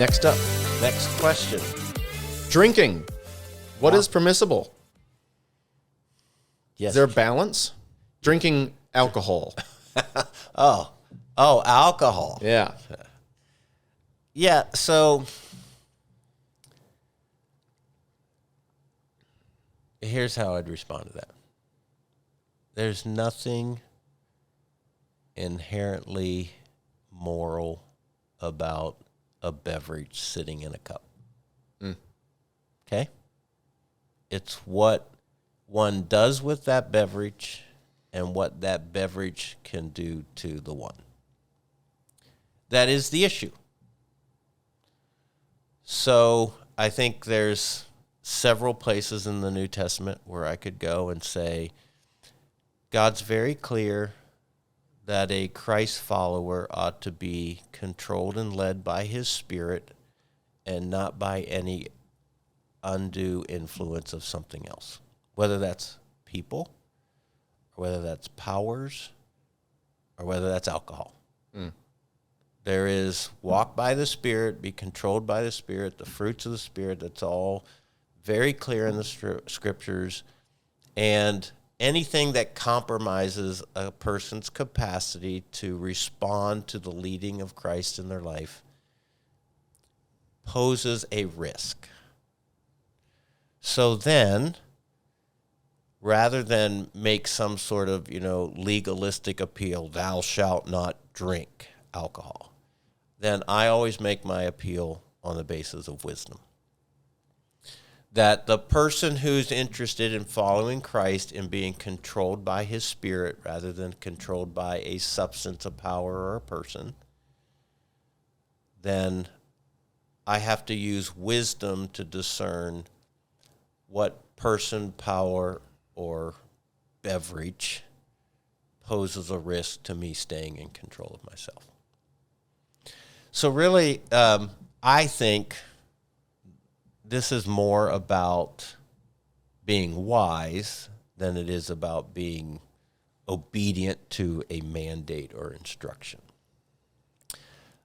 Next up, Next question. drinking. What is permissible? Yes. Is there a balance? Drinking alcohol. Oh, alcohol. Yeah. Yeah, so here's how I'd respond to that. There's nothing inherently moral about a beverage sitting in a cup. Okay? It's what one does with that beverage and what that beverage can do to the one. That is the issue. So I think there's several places in the New Testament where I could go and say, God's very clear that a Christ follower ought to be controlled and led by his Spirit and not by any undue influence of something else, whether that's people, or whether that's powers, or whether that's alcohol. There is walk by the Spirit, be controlled by the Spirit, the fruits of the Spirit. That's all very clear in the scriptures. And anything that compromises a person's capacity to respond to the leading of Christ in their life poses a risk. So then, rather than make some sort of, legalistic appeal, thou shalt not drink alcohol, then I always make my appeal on the basis of wisdom. That the person who's interested in following Christ and being controlled by his Spirit rather than controlled by a substance, a power, or a person, then I have to use wisdom to discern what person, power, or beverage poses a risk to me staying in control of myself. So really, I think this is more about being wise than it is about being obedient to a mandate or instruction.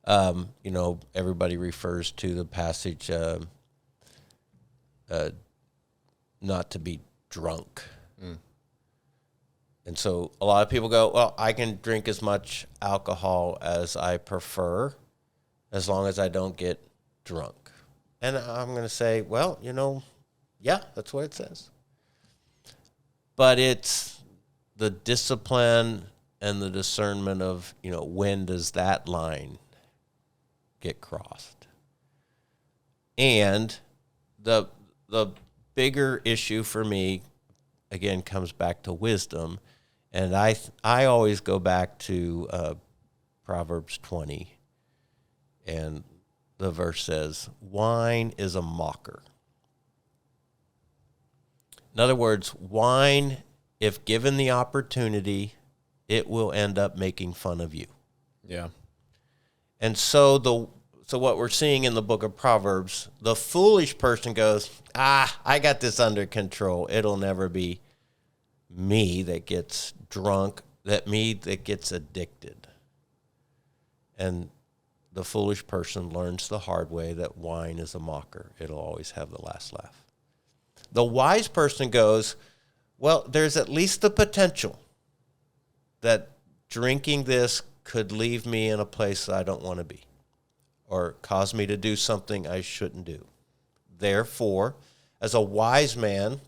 Everybody refers to the passage, not to be drunk. And so a lot of people go, well, I can drink as much alcohol as I prefer as long as I don't get drunk. And I'm going to say, well, yeah, that's what it says. But it's the discipline and the discernment of, when does that line get crossed? And the bigger issue for me, again, comes back to wisdom. And I always go back to Proverbs 20. And the verse says, wine is a mocker. In other words, wine, if given the opportunity, it will end up making fun of you. Yeah. And so what we're seeing in the book of Proverbs, the foolish person goes, I got this under control. It'll never be me that gets drunk, that gets addicted. And the foolish person learns the hard way that wine is a mocker. It'll always have the last laugh. The wise person goes, well, there's at least the potential that drinking this could leave me in a place that I don't want to be or cause me to do something I shouldn't do. Therefore, as a wise man,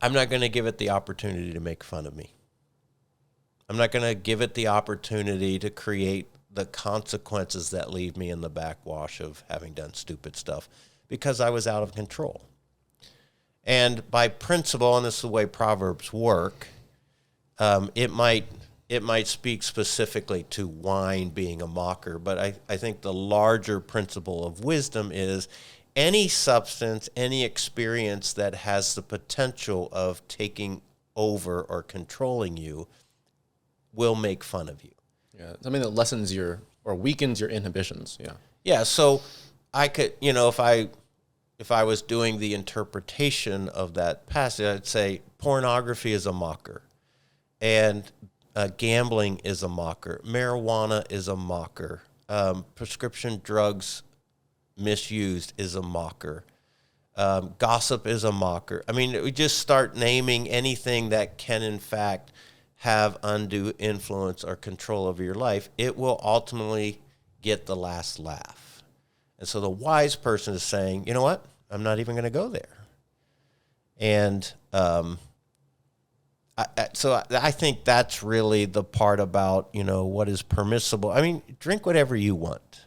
I'm not going to give it the opportunity to make fun of me. I'm not going to give it the opportunity to create the consequences that leave me in the backwash of having done stupid stuff because I was out of control. And by principle, and this is the way Proverbs work, it might speak specifically to wine being a mocker, but I think the larger principle of wisdom is any substance, any experience that has the potential of taking over or controlling you will make fun of you. Yeah, something that lessens or weakens your inhibitions. Yeah. Yeah, so I could, if I was doing the interpretation of that passage, I'd say pornography is a mocker, and gambling is a mocker, marijuana is a mocker, prescription drugs misused is a mocker. Gossip is a mocker. I mean, we just start naming anything that can, in fact, have undue influence or control over your life. It will ultimately get the last laugh. And so the wise person is saying, you know what? I'm not even going to go there. And I think that's really the part about, what is permissible. I mean, drink whatever you want.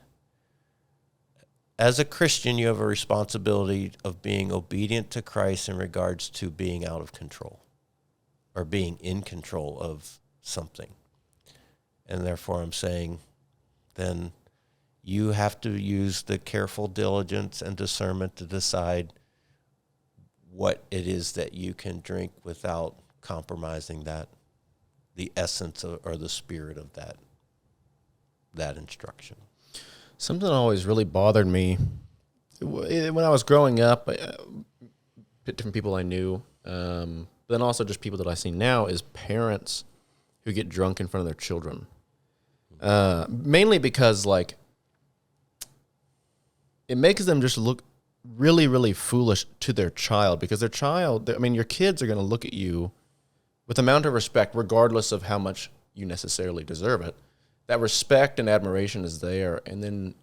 As a Christian, you have a responsibility of being obedient to Christ in regards to being out of control or being in control of something. And therefore, I'm saying then you have to use the careful diligence and discernment to decide what it is that you can drink without compromising the essence or the spirit of that instruction. Something always really bothered me when I was growing up. Different people I knew, but then also just people that I see now is parents who get drunk in front of their children. Mainly because it makes them just look really, really foolish to their child, because their child, your kids are going to look at you with amount of respect, regardless of how much you necessarily deserve it. That respect and admiration is there, and then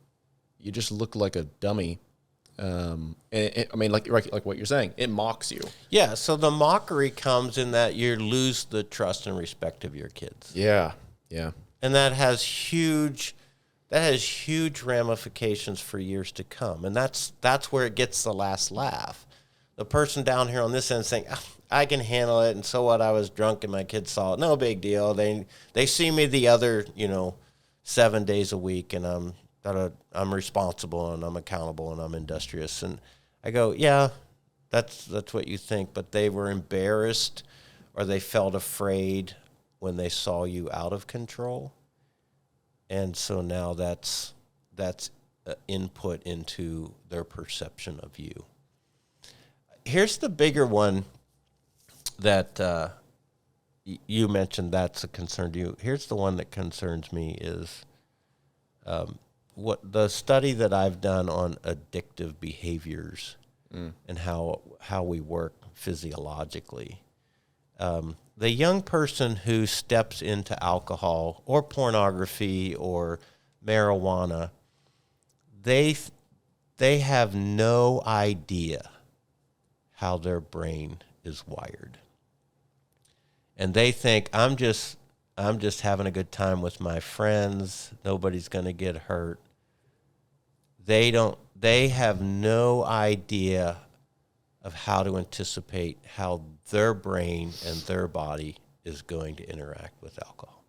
you just look like a dummy. Like what you're saying, it mocks you. Yeah, so the mockery comes in that you lose the trust and respect of your kids. Yeah. And that has huge ramifications for years to come. And that's where it gets the last laugh. The person down here on this end saying, I can handle it, and so what, I was drunk and my kids saw it. No big deal. They see me the other, 7 days a week, and I'm responsible and I'm accountable and I'm industrious. And I go, yeah, that's what you think, but they were embarrassed or they felt afraid when they saw you out of control. And so now that's input into their perception of you. Here's the bigger one that you mentioned that's a concern to you. Here's the one that concerns me is what the study that I've done on addictive behaviors and how we work physiologically. The young person who steps into alcohol or pornography or marijuana, they have no idea how their brain is wired. And they think, I'm just having a good time with my friends. Nobody's going to get hurt. They have no idea of how to anticipate how their brain and their body is going to interact with alcohol.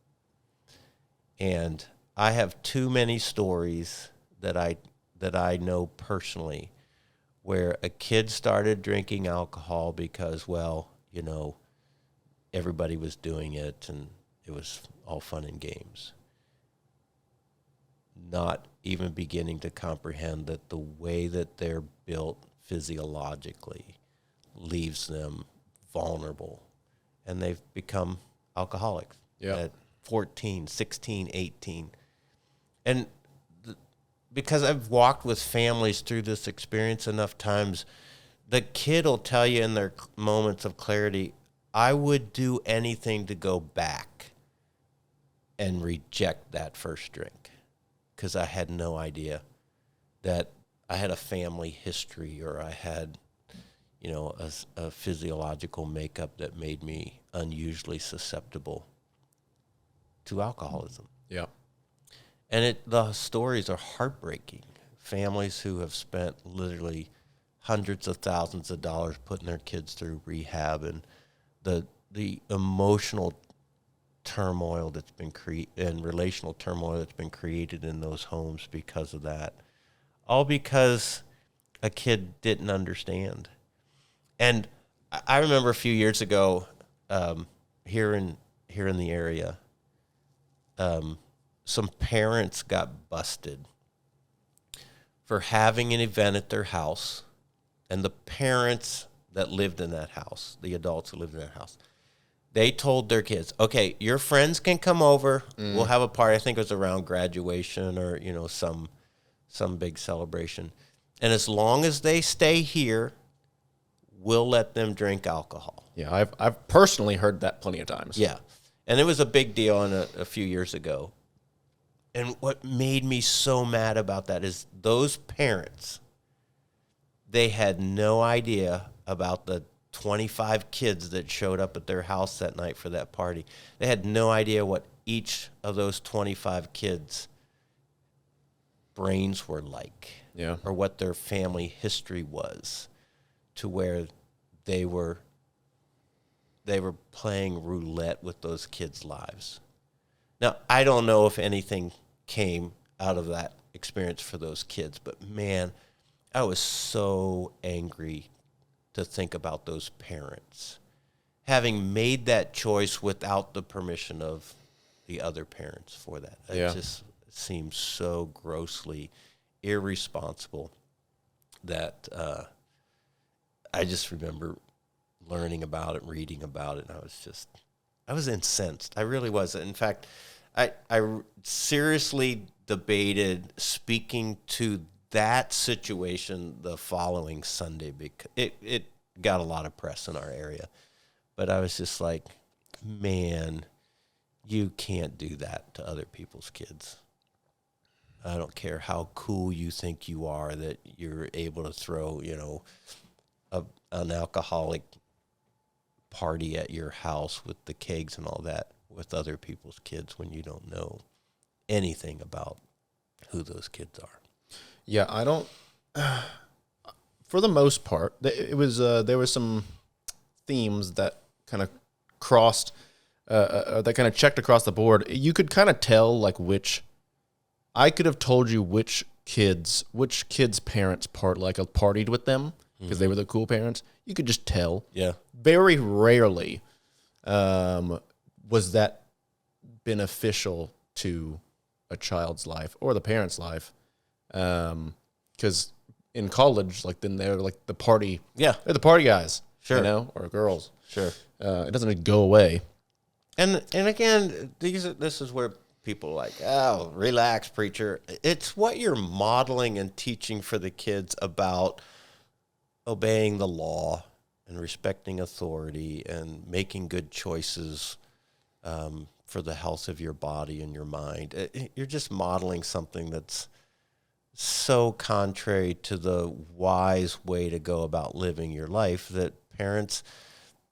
And I have too many stories that I know personally where a kid started drinking alcohol because, everybody was doing it and it was all fun and games. Not even beginning to comprehend that the way that they're built physiologically leaves them vulnerable. And they've become alcoholics at 14, 16, 18. And because I've walked with families through this experience enough times, the kid will tell you in their moments of clarity, I would do anything to go back and reject that first drink because I had no idea that I had a family history or I had, a physiological makeup that made me unusually susceptible to alcoholism. Yeah. And the stories are heartbreaking. Families who have spent literally hundreds of thousands of dollars putting their kids through rehab and the emotional turmoil that's been and relational turmoil that's been created in those homes because of that. All because a kid didn't understand. And I remember a few years ago, here in the area, some parents got busted for having an event at their house, and the parents that lived in that house, the adults who lived in that house, they told their kids, okay, your friends can come over. We'll have a party. I think it was around graduation or, some some big celebration. And as long as they stay here, we'll let them drink alcohol. Yeah, I've personally heard that plenty of times. Yeah. And it was a big deal a few years ago. And what made me so mad about that is those parents, they had no idea about the 25 kids that showed up at their house that night for that party. They had no idea what each of those 25 kids' brains were like, Yeah. or what their family history was, to where they were playing roulette with those kids' lives. Now, I don't know if anything came out of that experience for those kids, but man, I was so angry to think about those parents having made that choice without the permission of the other parents for that. Yeah. It just seems so grossly irresponsible that I just remember learning about it, reading about it, and I was incensed. I really was. In fact, I seriously debated speaking to that situation the following Sunday because it got a lot of press in our area. But I was just like, man, you can't do that to other people's kids. I don't care how cool you think you are that you're able to throw, an alcoholic party at your house with the kegs and all that with other people's kids when you don't know anything about who those kids are. Yeah, I don't. For the most part, it was there were some themes that kind of crossed, that kind of checked across the board. You could kind of tell which. I could have told you which kids' parents partied with them because they were the cool parents. You could just tell. Yeah. Very rarely was that beneficial to a child's life or the parent's life. Because in college, then they're the party. Yeah. They're the party guys. Sure. Or girls. Sure. It doesn't go away. And again, this is where people are like, oh, relax, preacher. It's what you're modeling and teaching for the kids about obeying the law and respecting authority and making good choices for the health of your body and your mind. You're just modeling something that's so contrary to the wise way to go about living your life that parents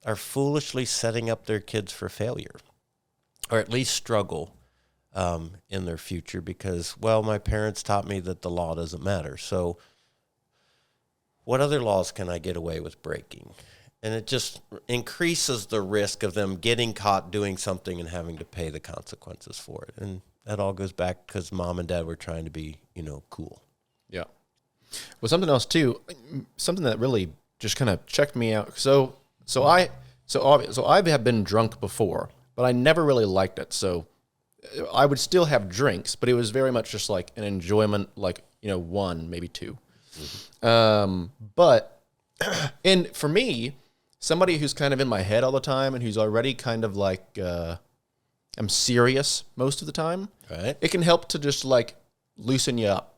are foolishly setting up their kids for failure, or at least struggle in their future because, well, my parents taught me that the law doesn't matter. So what other laws can I get away with breaking? And it just increases the risk of them getting caught doing something and having to pay the consequences for it. And that all goes back because mom and dad were trying to be, cool. Yeah. Well, something else too, something that really just kind of checked me out. So I have been drunk before, but I never really liked it. So I would still have drinks, but it was very much just an enjoyment, one, maybe two. Mm-hmm. But and for me, somebody who's kind of in my head all the time and who's already kind of I'm serious most of the time. Right. It can help to just loosen you up,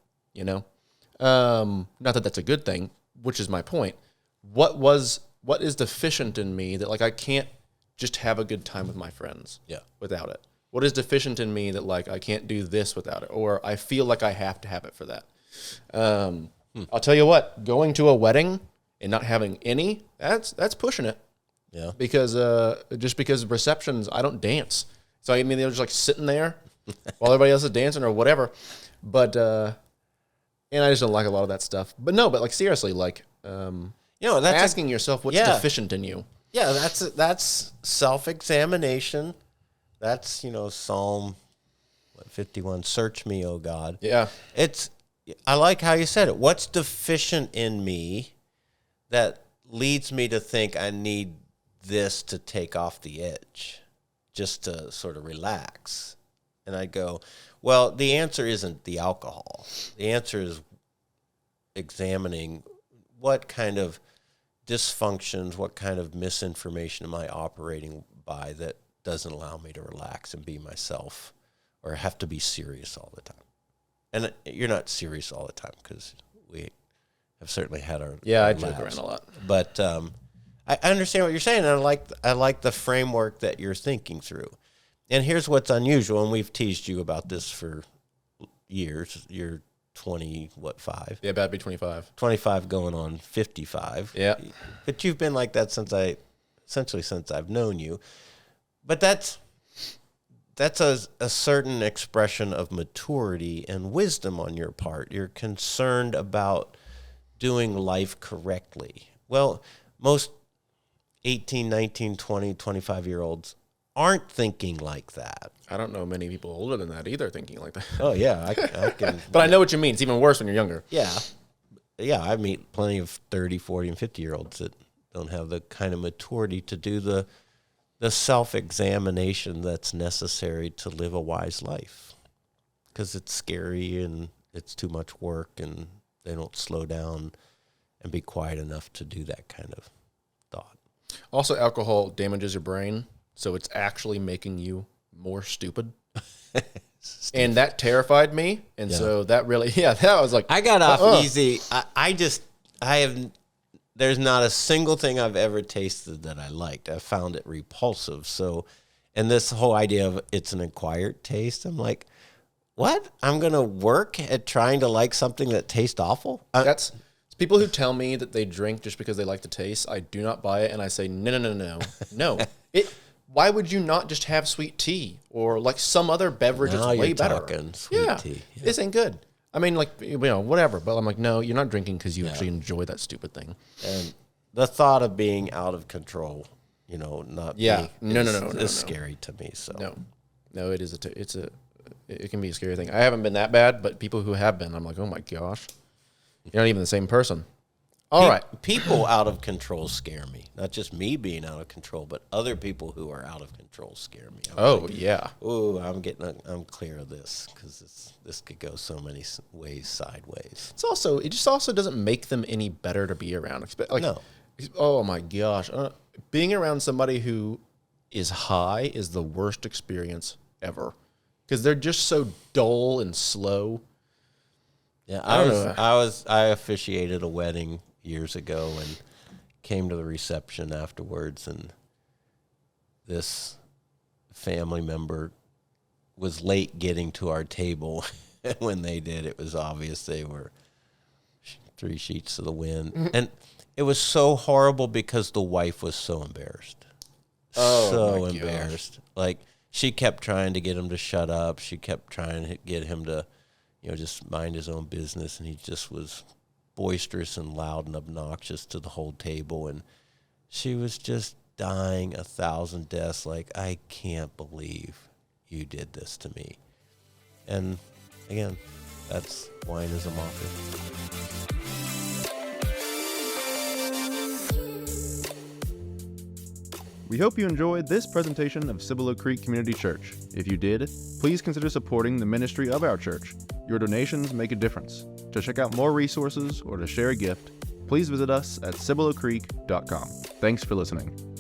Not that that's a good thing, which is my point. What is deficient in me that I can't just have a good time with my friends without it? What is deficient in me that I can't do this without it? Or I feel like I have to have it for that. I'll tell you what, going to a wedding and not having any, that's pushing it. Yeah. Because receptions, I don't dance. So I mean, they're just sitting there while everybody else is dancing or whatever. But and I just don't like a lot of that stuff. But no, seriously, that's asking yourself what's deficient in you. Yeah, that's self-examination. That's, Psalm 51, search me, O God. Yeah. I like how you said it. What's deficient in me that leads me to think I need this to take off the edge, just to sort of relax? And I go, well, the answer isn't the alcohol. The answer is examining what kind of dysfunctions, what kind of misinformation am I operating by that doesn't allow me to relax and be myself or have to be serious all the time. and you're not serious all the time because we have certainly had our Yeah, our I joke laughs. around a lot. But I understand what you're saying. And I like the framework that you're thinking through. And here's what's unusual, and we've teased you about this for years. You're 5? Yeah, about to be 25. 25 going on 55. Yeah. But you've been like that since I've known you. But that's a certain expression of maturity and wisdom on your part. You're concerned about doing life correctly. Well, most 18, 19, 20, 25-year-olds aren't thinking like that. I don't know many people older than that either thinking like that. Oh, yeah, I can. But I know what you mean. It's even worse when you're younger. Yeah. Yeah, I meet plenty of 30, 40, and 50-year-olds that don't have the kind of maturity to do the self-examination that's necessary to live a wise life. Because it's scary and it's too much work, and they don't slow down and be quiet enough to do that kind of thought. Also, alcohol damages your brain, so it's actually making you more stupid. And that terrified me. And so that really, that was like, I got off easy. There's not a single thing I've ever tasted that I liked. I found it repulsive. So, and this whole idea of it's an acquired taste, I'm like, what? I'm going to work at trying to like something that tastes awful? That's people who tell me that they drink just because they like the taste. I do not buy it. And I say, no. Why would you not just have sweet tea or like some other beverage Now that's way you're better? talking sweet tea. Yeah. This ain't good. I mean, like, whatever. But I'm like, no, you're not drinking because you actually enjoy that stupid thing. And the thought of being out of control, not Yeah. being, No. is scary to me. So No, it is. It can be a scary thing. I haven't been that bad, but people who have been, I'm like, oh my gosh, you're not even the same person. All right. People out of control scare me. Not just me being out of control, but other people who are out of control scare me. Yeah. Oh, I'm clear of this because this could go so many ways sideways. It just also doesn't make them any better to be around. Like, No. Oh my gosh. Being around somebody who is high is the worst experience ever because they're just so dull and slow. Yeah, I officiated a wedding years ago and came to the reception afterwards, and this family member was late getting to our table. When they did, it was obvious they were 3 sheets to the wind. And it was so horrible because the wife was so embarrassed. So embarrassed. Like, she kept trying to get him to shut up. She kept trying to get him to, just mind his own business. And he just was boisterous and loud and obnoxious to the whole table. And she was just dying 1,000 deaths. Like, I can't believe you did this to me. And again, that's wine is a mocker. We hope you enjoyed this presentation of Cibolo Creek Community Church. If you did, please consider supporting the ministry of our church. Your donations make a difference. To check out more resources or to share a gift, please visit us at cibolocreek.com. Thanks for listening.